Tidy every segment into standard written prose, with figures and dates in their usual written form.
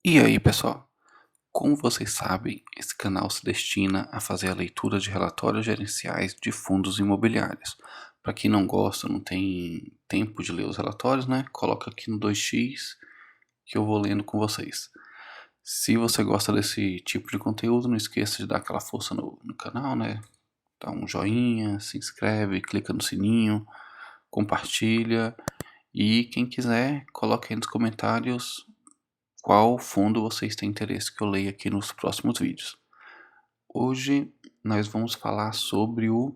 E aí, pessoal? Como vocês sabem, esse canal se destina a fazer a leitura de relatórios gerenciais de fundos imobiliários. Para quem não gosta, não tem tempo de ler os relatórios, né? Coloca aqui no 2x que eu vou lendo com vocês. Se você gosta desse tipo de conteúdo, não esqueça de dar aquela força no canal, né? Dá um joinha, se inscreve, clica no sininho, compartilha. E quem quiser, coloque aí nos comentários qual fundo vocês têm interesse que eu leia aqui nos próximos vídeos. Hoje nós vamos falar sobre o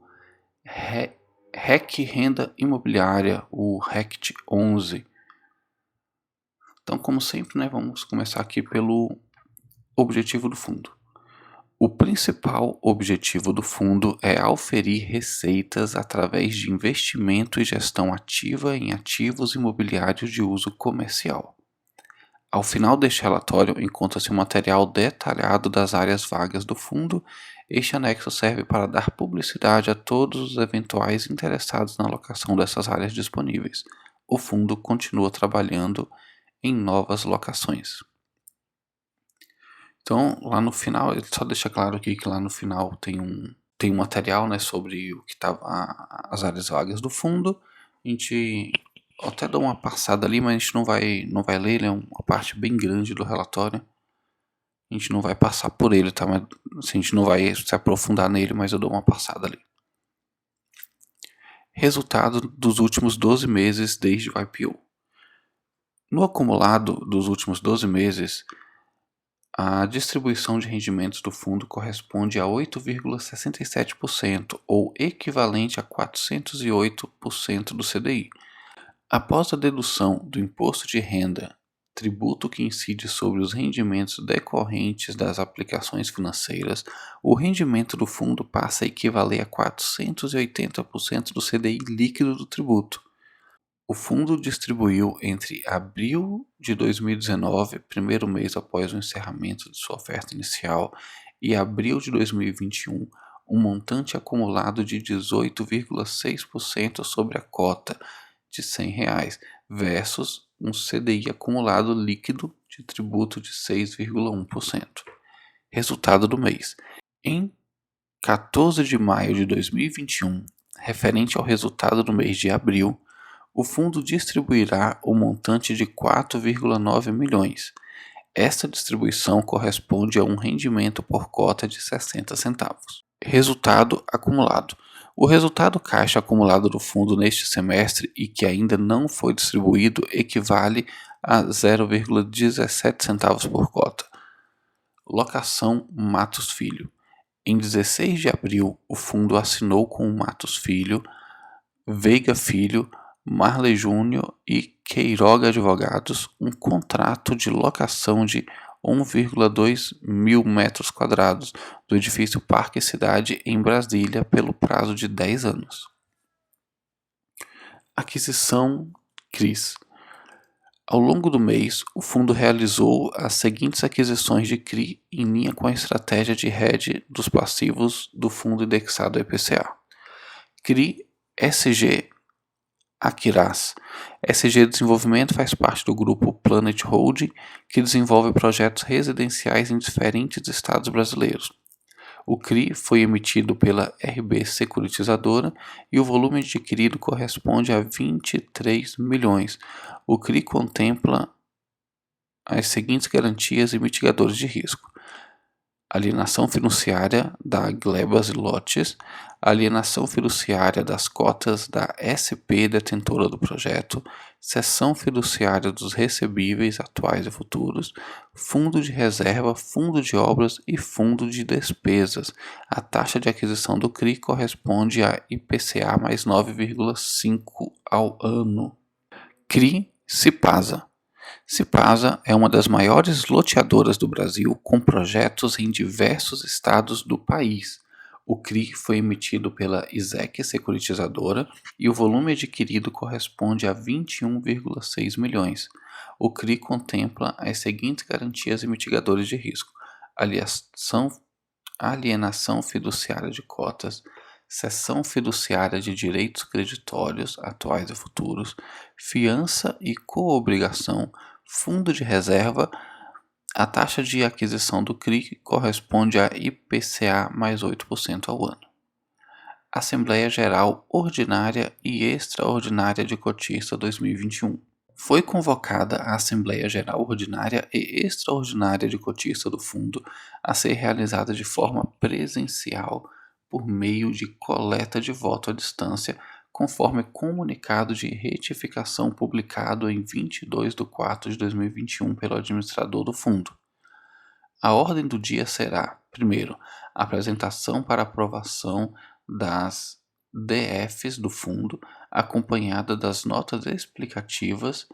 REC Renda Imobiliária, o RECT 11. Então, como sempre, né, vamos começar aqui pelo objetivo do fundo. O principal objetivo do fundo é auferir receitas através de investimento e gestão ativa em ativos imobiliários de uso comercial. Ao final deste relatório, encontra-se um material detalhado das áreas vagas do fundo. Este anexo serve para dar publicidade a todos os eventuais interessados na locação dessas áreas disponíveis. O fundo continua trabalhando em novas locações. Então, lá no final, ele só deixa claro aqui que lá no final tem um material, né, sobre o que as áreas vagas do fundo. A gente até dá uma passada ali, mas a gente não vai ler, ele é uma parte bem grande do relatório. A gente não vai passar por ele, tá? Mas, assim, a gente não vai se aprofundar nele, mas eu dou uma passada ali. Resultado dos últimos 12 meses desde o IPO. No acumulado dos últimos 12 meses, a distribuição de rendimentos do fundo corresponde a 8,67%, ou equivalente a 408% do CDI. Após a dedução do imposto de renda, tributo que incide sobre os rendimentos decorrentes das aplicações financeiras, o rendimento do fundo passa a equivaler a 480% do CDI líquido do tributo. O fundo distribuiu entre abril de 2019, primeiro mês após o encerramento de sua oferta inicial, e abril de 2021, um montante acumulado de 18,6% sobre a cota de R$ 100 versus um CDI acumulado líquido de tributo de 6,1%. Resultado do mês. Em 14 de maio de 2021, referente ao resultado do mês de abril, o fundo distribuirá o montante de 4,9 milhões. Esta distribuição corresponde a um rendimento por cota de 60 centavos. Resultado acumulado. O resultado caixa acumulado do fundo neste semestre e que ainda não foi distribuído equivale a 0,17 centavos por cota. Locação Matos Filho. Em 16 de abril, o fundo assinou com o Matos Filho, Veiga Filho, Marley Júnior e Queiroga Advogados um contrato de locação de 1,2 mil metros quadrados do edifício Parque Cidade em Brasília pelo prazo de 10 anos. Aquisição CRIs. Ao longo do mês, o fundo realizou as seguintes aquisições de CRI em linha com a estratégia de hedge dos passivos do fundo indexado IPCA. CRI SG Aquiraz. SG Desenvolvimento faz parte do grupo Planet Holding, que desenvolve projetos residenciais em diferentes estados brasileiros. O CRI foi emitido pela RB Securitizadora e o volume adquirido corresponde a 23 milhões. O CRI contempla as seguintes garantias e mitigadores de risco: alienação fiduciária da Glebas e Lotes, alienação fiduciária das cotas da SP detentora do projeto, cessão fiduciária dos recebíveis atuais e futuros, fundo de reserva, fundo de obras e fundo de despesas. A taxa de aquisição do CRI corresponde a IPCA mais 9,5 ao ano. CRI Cipasa. Cipasa é uma das maiores loteadoras do Brasil, com projetos em diversos estados do país. O CRI foi emitido pela ISEC Securitizadora e o volume adquirido corresponde a 21,6 milhões. O CRI contempla as seguintes garantias e mitigadores de risco: alienação fiduciária de cotas, cessão fiduciária de direitos creditórios atuais e futuros, fiança e coobrigação, fundo de reserva, A taxa de aquisição do CRI corresponde a IPCA mais 8% ao ano. Assembleia Geral Ordinária e Extraordinária de Cotista 2021. Foi convocada a Assembleia Geral Ordinária e Extraordinária de Cotista do Fundo a ser realizada de forma presencial por meio de coleta de voto à distância, conforme comunicado de retificação publicado em 22/4/2021 pelo administrador do fundo. A ordem do dia será, primeiro, a apresentação para aprovação das DFs do fundo, acompanhada das notas explicativas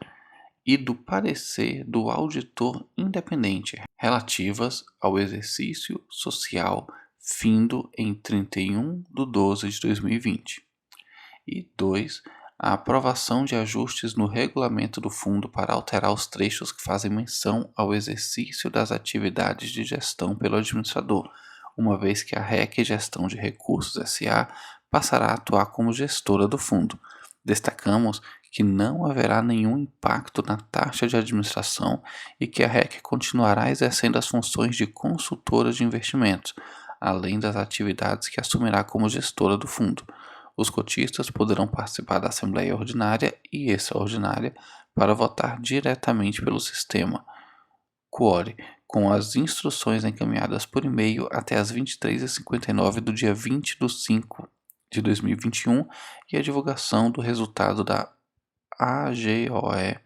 e do parecer do auditor independente relativas ao exercício social findo em 31/12/2020. E 2. A aprovação de ajustes no regulamento do fundo para alterar os trechos que fazem menção ao exercício das atividades de gestão pelo administrador, uma vez que a REC Gestão de Recursos S.A. passará a atuar como gestora do fundo. Destacamos que não haverá nenhum impacto na taxa de administração e que a REC continuará exercendo as funções de consultora de investimentos, além das atividades que assumirá como gestora do fundo. Os cotistas poderão participar da Assembleia Ordinária e Extraordinária para votar diretamente pelo sistema Quorum, com as instruções encaminhadas por e-mail até as 23h59 do dia 20/5/2021 e a divulgação do resultado da AGOE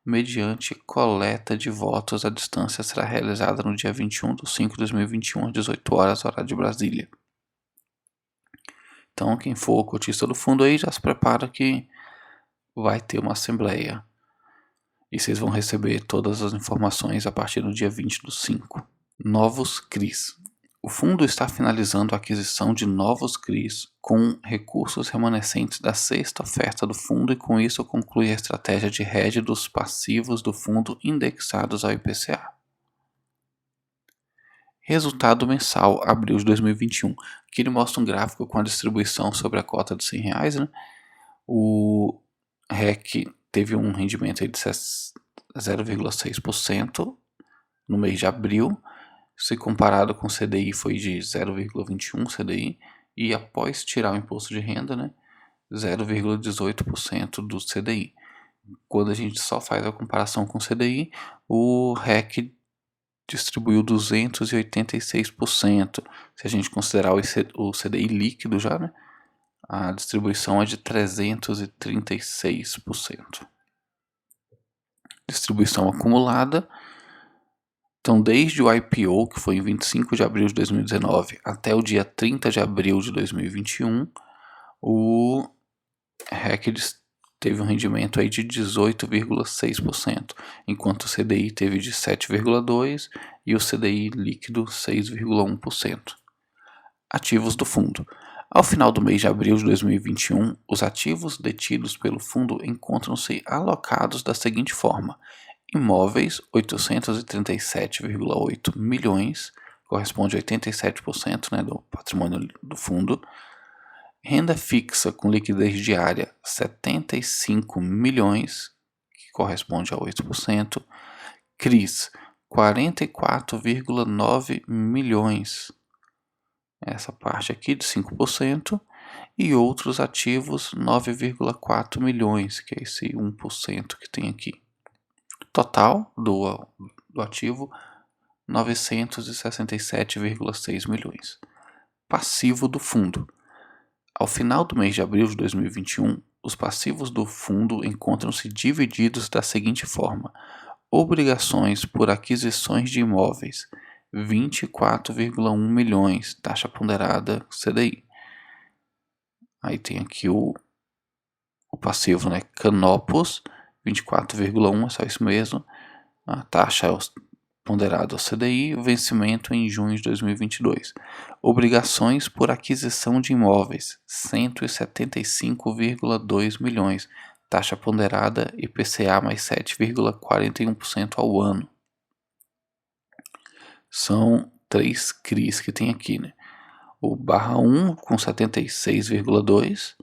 mediante coleta de votos à distância será realizada no dia 21/5/2021 às 18 horas, horário de Brasília. Então, quem for cotista do fundo aí já se prepara que vai ter uma assembleia. E vocês vão receber todas as informações a partir do dia 20/5. Novos CRIs. O fundo está finalizando a aquisição de novos CRIs com recursos remanescentes da sexta oferta do fundo e com isso conclui a estratégia de hedge dos passivos do fundo indexados ao IPCA. Resultado mensal, abril de 2021. Aqui ele mostra um gráfico com a distribuição sobre a cota de R$100, né? O REC teve um rendimento aí de 0,6% no mês de abril, se comparado com o CDI foi de 0,21 CDI, e após tirar o imposto de renda, né, 0,18% do CDI. Quando a gente só faz a comparação com o CDI, o REC distribuiu 286%. Se a gente considerar o CDI líquido já, né, a distribuição é de 336%. Distribuição acumulada. Então, desde o IPO, que foi em 25 de abril de 2019, até o dia 30 de abril de 2021, o REC teve um rendimento aí de 18,6%, enquanto o CDI teve de 7,2% e o CDI líquido 6,1%. Ativos do fundo. Ao final do mês de abril de 2021, os ativos detidos pelo fundo encontram-se alocados da seguinte forma: imóveis, 837,8 milhões, corresponde a 87%, né, do patrimônio do fundo. Renda fixa com liquidez diária, 75 milhões, que corresponde a 8%. CRIs, 44,9 milhões, essa parte aqui de 5%. E outros ativos, 9,4 milhões, que é esse 1% que tem aqui. Total do ativo, 967,6 milhões. Passivo do fundo. Ao final do mês de abril de 2021, os passivos do fundo encontram-se divididos da seguinte forma: obrigações por aquisições de imóveis, 24,1 milhões, taxa ponderada CDI. Aí tem aqui o passivo, né? Canopus, 24,1, é só isso mesmo. A taxa ponderada CDI, vencimento em junho de 2022. Obrigações por aquisição de imóveis, 175,2 milhões. Taxa ponderada IPCA mais 7,41% ao ano. São 3 CRIs que tem aqui, né? O barra 1 com 76,2%.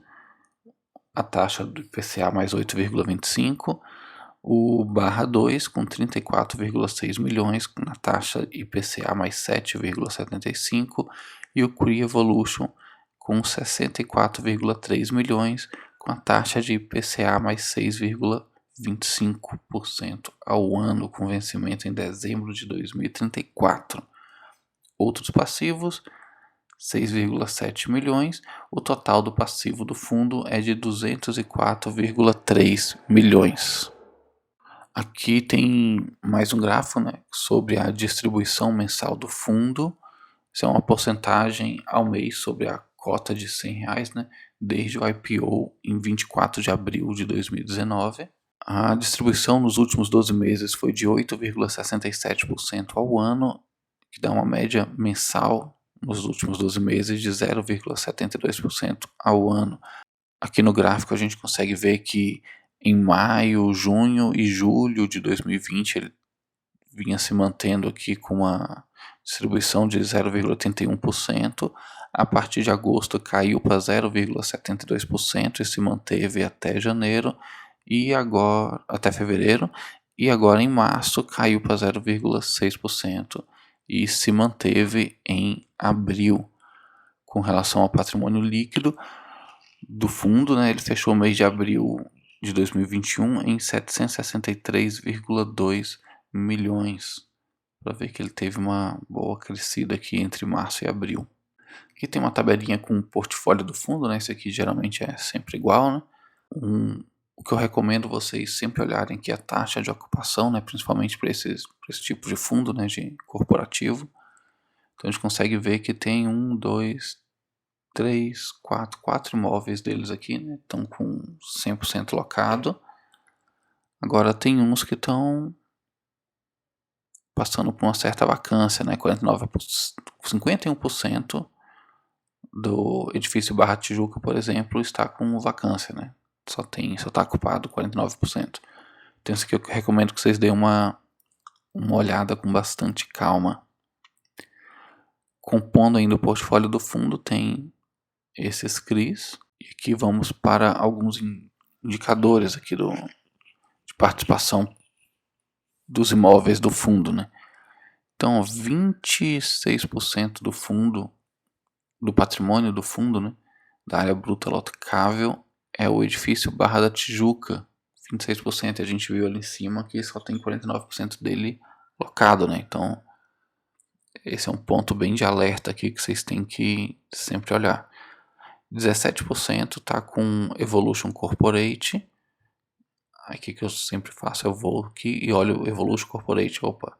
A taxa do IPCA mais 8,25%, O barra 2 com 34,6 milhões na taxa IPCA mais 7,75 e o Cree Evolution com 64,3 milhões com a taxa de IPCA mais 6,25% ao ano, com vencimento em dezembro de 2034. Outros passivos, 6,7 milhões. O total do passivo do fundo é de 204,3 milhões. Aqui tem mais um gráfico, né, sobre a distribuição mensal do fundo. Isso é uma porcentagem ao mês sobre a cota de R$100, né, desde o IPO em 24 de abril de 2019. A distribuição nos últimos 12 meses foi de 8,67% ao ano, que dá uma média mensal nos últimos 12 meses de 0,72% ao ano. Aqui no gráfico a gente consegue ver que em maio, junho e julho de 2020 ele vinha se mantendo aqui com uma distribuição de 0,81%. A partir de agosto caiu para 0,72% e se manteve até janeiro e agora até fevereiro, e agora em março caiu para 0,6% e se manteve em abril. Com relação ao patrimônio líquido do fundo, né, ele fechou o mês de abril de 2021 em 763,2 milhões. Para ver que ele teve uma boa crescida aqui entre março e abril. Aqui tem uma tabelinha com o portfólio do fundo, né? Esse aqui geralmente é sempre igual, né? O que eu recomendo vocês sempre olharem aqui é a taxa de ocupação, né? Principalmente para esse tipo de fundo, né? De corporativo. Então a gente consegue ver que tem 1, 2, 3, 4 imóveis deles aqui, né? Estão com 100% locado. Agora tem uns que estão passando por uma certa vacância, né? 51% do edifício Barra Tijuca, por exemplo, está com vacância, né? Só está ocupado 49%. Então isso aqui eu recomendo que vocês deem uma olhada com bastante calma. Compondo ainda o portfólio do fundo tem esses CRIs. E aqui vamos para alguns indicadores aqui de participação dos imóveis do fundo, né? Então, 26% do fundo, do patrimônio do fundo, né, da área bruta locável, é o edifício Barra da Tijuca. 26%, a gente viu ali em cima que só tem 49% dele locado, né? Então, esse é um ponto bem de alerta aqui que vocês têm que sempre olhar. 17% está com Evolution Corporate. Aqui que eu sempre faço, eu vou aqui e olho o Evolution Corporate, opa,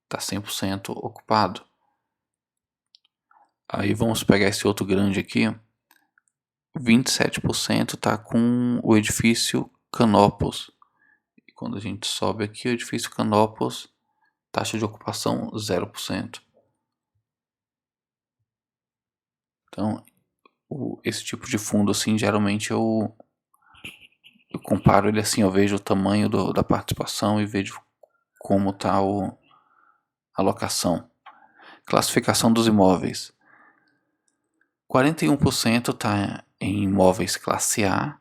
está 100% ocupado. Aí vamos pegar esse outro grande aqui, 27% está com o edifício Canopus. E quando a gente sobe aqui, o edifício Canopus, taxa de ocupação 0%. Então, esse tipo de fundo, assim, geralmente eu comparo ele assim, eu vejo o tamanho da participação e vejo como está a alocação. Classificação dos imóveis. 41% está em imóveis classe A,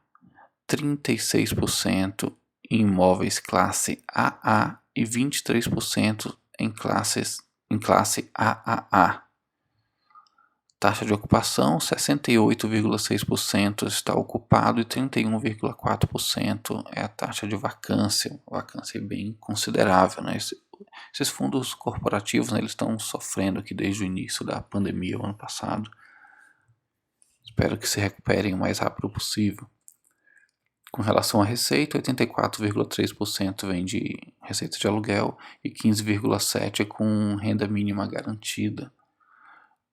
36% em imóveis classe AA e 23% em classe AAA. Taxa de ocupação, 68,6% está ocupado e 31,4% é a taxa de vacância. Vacância bem considerável, né? Esses fundos corporativos, né, eles estão sofrendo aqui desde o início da pandemia, o ano passado. Espero que se recuperem o mais rápido possível. Com relação à receita, 84,3% vem de receita de aluguel e 15,7% é com renda mínima garantida.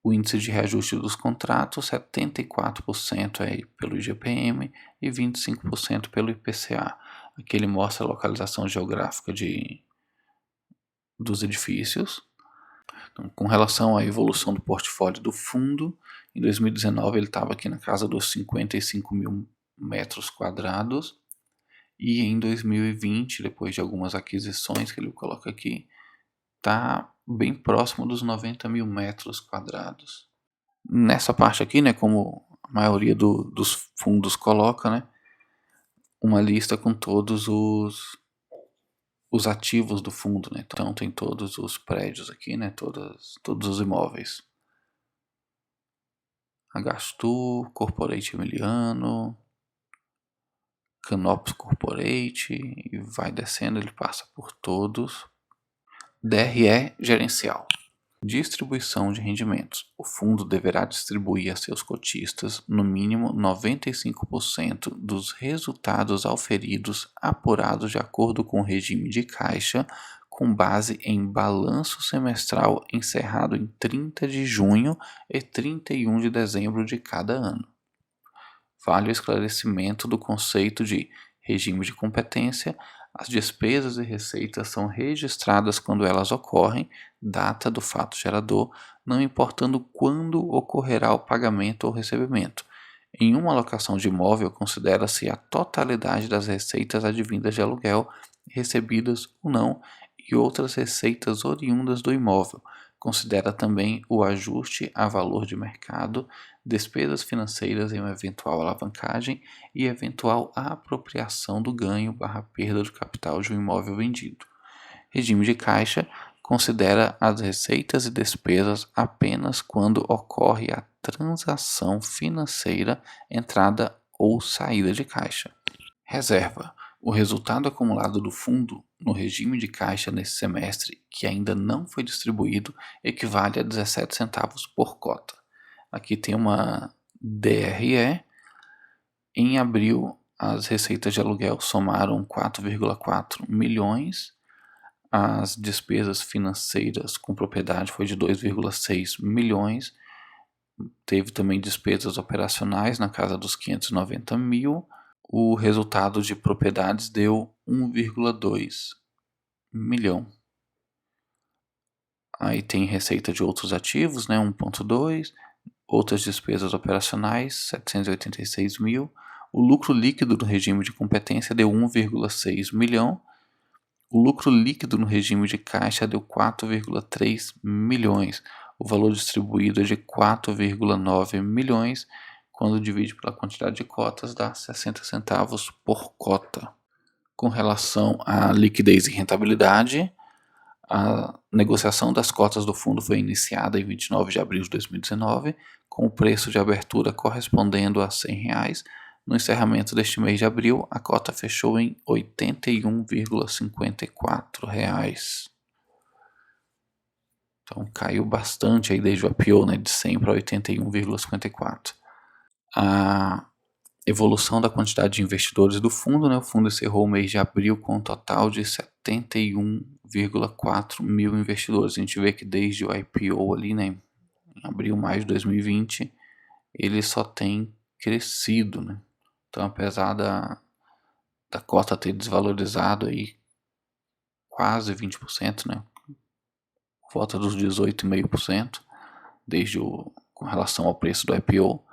O índice de reajuste dos contratos, 74% é pelo IGPM e 25% pelo IPCA. Aqui ele mostra a localização geográfica dos edifícios. Então, com relação à evolução do portfólio do fundo, em 2019 ele estava aqui na casa dos 55 mil metros quadrados. E em 2020, depois de algumas aquisições que ele coloca aqui, está bem próximo dos 90 mil metros quadrados. Nessa parte aqui, né, como a maioria dos fundos coloca, né, uma lista com todos os ativos do fundo, né? Então tem todos os prédios aqui, né? Todos os imóveis. Agastu, Corporate Emiliano, Canopus Corporate, e vai descendo, ele passa por todos. DRE gerencial. Distribuição de rendimentos. O fundo deverá distribuir a seus cotistas, no mínimo, 95% dos resultados auferidos apurados de acordo com o regime de caixa, com base em balanço semestral encerrado em 30 de junho e 31 de dezembro de cada ano. Vale o esclarecimento do conceito de regime de competência. As despesas e receitas são registradas quando elas ocorrem, data do fato gerador, não importando quando ocorrerá o pagamento ou recebimento. Em uma alocação de imóvel, considera-se a totalidade das receitas advindas de aluguel, recebidas ou não, e outras receitas oriundas do imóvel. Considera também o ajuste a valor de mercado, despesas financeiras em uma eventual alavancagem e eventual apropriação do ganho/perda do capital de um imóvel vendido. Regime de caixa considera as receitas e despesas apenas quando ocorre a transação financeira, entrada ou saída de caixa. Reserva. O resultado acumulado do fundo no regime de caixa nesse semestre, que ainda não foi distribuído, equivale a 17 centavos por cota. Aqui tem uma DRE. Em abril, as receitas de aluguel somaram 4,4 milhões. As despesas financeiras com propriedade foi de 2,6 milhões. Teve também despesas operacionais na casa dos 590 mil. O resultado de propriedades deu 1,2 milhão. Aí tem receita de outros ativos, né, 1,2. Outras despesas operacionais, 786 mil. O lucro líquido do regime de competência deu 1,6 milhão. O lucro líquido no regime de caixa deu 4,3 milhões. O valor distribuído é de 4,9 milhões. Quando divide pela quantidade de cotas, dá 60 centavos por cota. Com relação à liquidez e rentabilidade, a negociação das cotas do fundo foi iniciada em 29 de abril de 2019, com o preço de abertura correspondendo a R$ 100. No encerramento deste mês de abril, a cota fechou em R$ 81,54. Então caiu bastante aí desde o IPO, né, de 100 para 81,54. A evolução da quantidade de investidores do fundo, né, o fundo encerrou o mês de abril com um total de 71,4 mil investidores. A gente vê que desde o IPO ali, né, em abril, maio de 2020, ele só tem crescido, né? Então, apesar da cota ter desvalorizado aí quase 20%, né? Volta dos 18,5% com relação ao preço do IPO,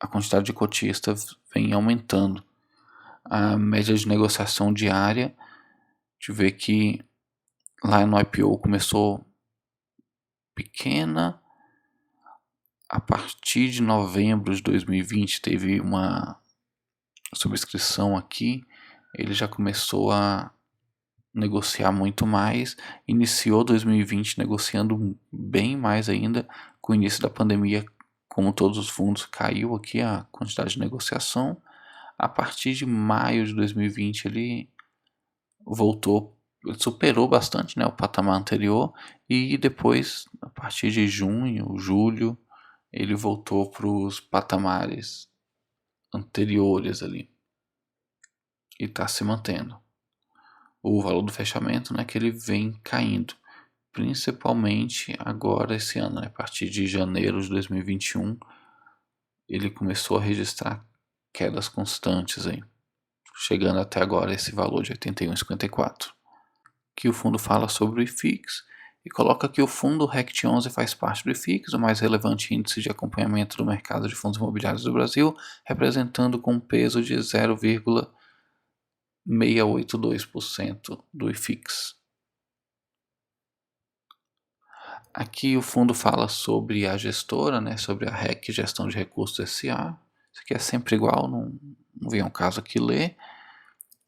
a quantidade de cotistas vem aumentando. A média de negociação diária, a gente vê que lá no IPO começou pequena. A partir de novembro de 2020 teve uma subscrição aqui, ele já começou a negociar muito mais, iniciou 2020 negociando bem mais ainda. Com o início da pandemia, como todos os fundos, caiu aqui a quantidade de negociação. A partir de maio de 2020 ele voltou, ele superou bastante, né, o patamar anterior, e depois, a partir de junho, julho, ele voltou para os patamares anteriores ali e está se mantendo. O valor do fechamento, né, que ele vem caindo, principalmente agora esse ano, né, a partir de janeiro de 2021, ele começou a registrar quedas constantes aí, chegando até agora esse valor de 81,54. Que o fundo fala sobre o IFIX e coloca que o fundo RECT 11 faz parte do IFIX, o mais relevante índice de acompanhamento do mercado de fundos imobiliários do Brasil, representando com um peso de 0,682% do IFIX. Aqui o fundo fala sobre a gestora, né, sobre a REC, Gestão de Recursos S.A. Isso aqui é sempre igual, não vem ao caso aqui ler.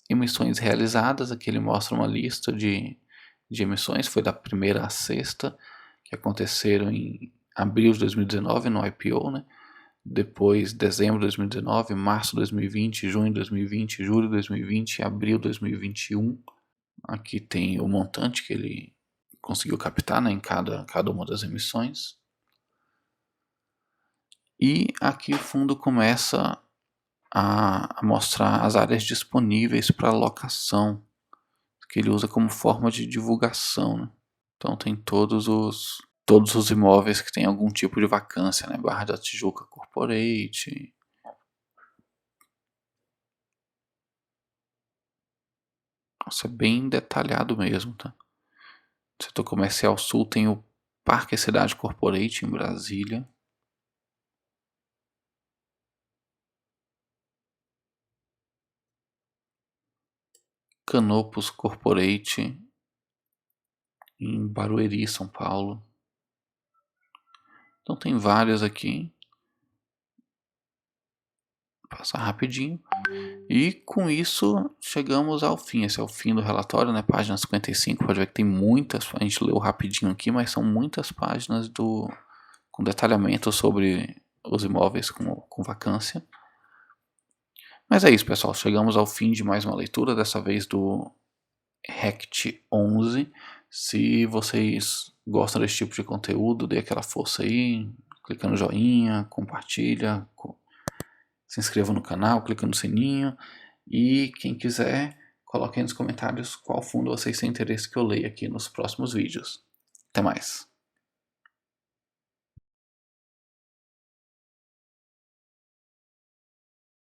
emissões realizadas. Aqui ele mostra uma lista de emissões, foi da primeira à sexta, que aconteceram em abril de 2019 no IPO, né? Depois dezembro de 2019, março de 2020, junho de 2020, julho de 2020 e abril de 2021. Aqui tem o montante que ele conseguiu captar, né, em cada uma das emissões. E aqui o fundo começa a mostrar as áreas disponíveis para alocação, que ele usa como forma de divulgação, né? Então tem todos os imóveis que tem algum tipo de vacância, né? Barra da Tijuca Corporate. Nossa, é bem detalhado mesmo, tá? Setor Comercial Sul tem o Parque Cidade Corporate em Brasília. Canopus Corporate em Barueri, São Paulo. Então tem vários aqui. Vou passar rapidinho. E com isso chegamos ao fim. Esse é o fim do relatório, né? Página 55. Pode ver que tem muitas. A gente leu rapidinho aqui, mas são muitas páginas com detalhamento sobre os imóveis com vacância. Mas é isso, pessoal. Chegamos ao fim de mais uma leitura, dessa vez do RECT 11. Se vocês gostam desse tipo de conteúdo, dê aquela força aí, clica no joinha, compartilha, se inscreva no canal, clica no sininho. E quem quiser, coloque aí nos comentários qual fundo vocês têm interesse que eu leia aqui nos próximos vídeos. Até mais!